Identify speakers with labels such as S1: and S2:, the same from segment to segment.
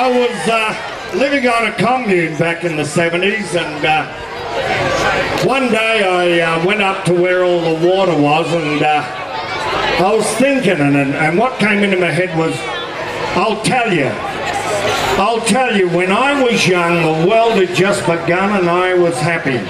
S1: I was living on a commune back in the 70s, and one day I went up to where all the water was, and I was thinking, and what came into my head was, I'll tell you, when I was young, the world had just begun and I was happy.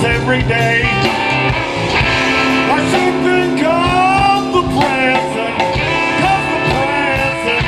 S1: Every day, I should think of the present, 'cause the present's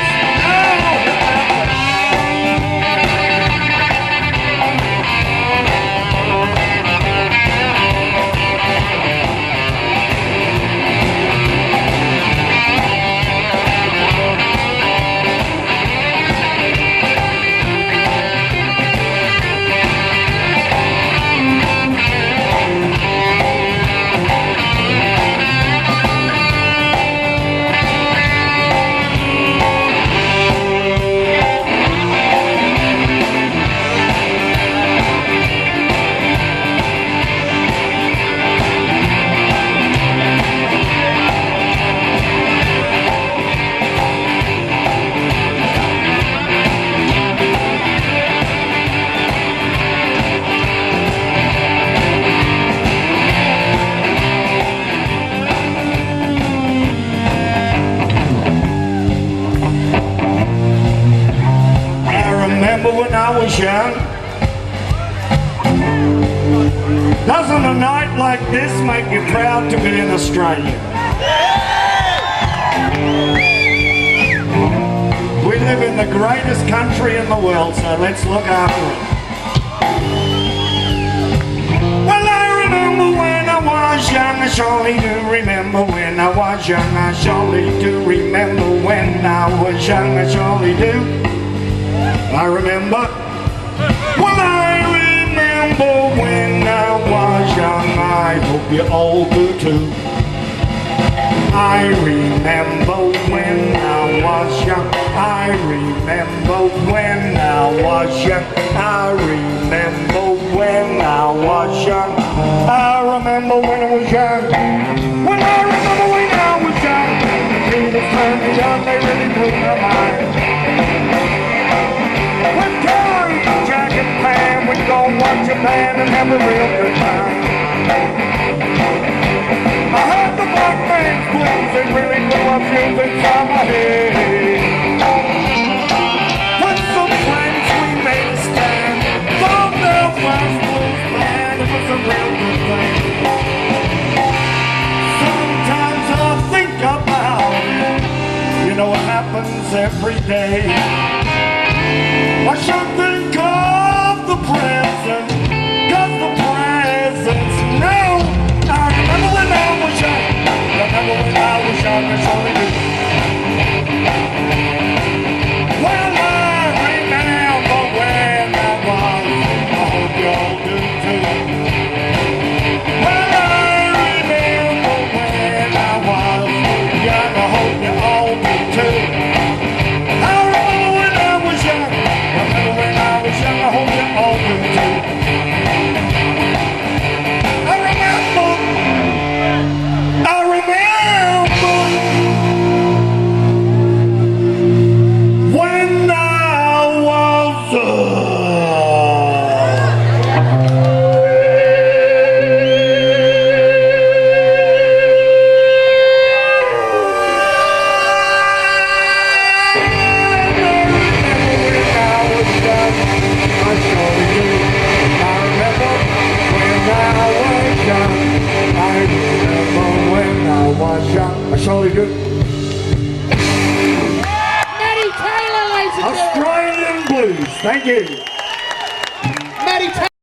S1: when I was young. Doesn't a night like this make you proud to be an Australian? We live in the greatest country in the world, so let's look after it. Well, I remember when I was young, I surely do remember when I was young, I surely do remember when I was young, I surely do. I remember, well, I remember when I was young, I hope you all do too. I remember when I was young, I remember when I was young, I remember when I was young, I remember when I was young, when I remember when I was young, the people turned me on, they really blew my mind. With Terry, Jack and Pam, we'd go watch a band and have a real good time. I heard the black man's blues, it really blew a fuse inside my head. happens every day. I should think of the present, cause the present's now. I remember when I was young, remember when I was young, that's all I do. Well, I remember when I was, I hope you all do too. Well, I remember when I was young, I hope you all do too. I remember when I was young, remember when I was young, I hope you all do too. I remember when I was I surely do.
S2: Matty Taylor, ladies and gentlemen.
S1: Australian blues, thank you.
S2: Matty Taylor.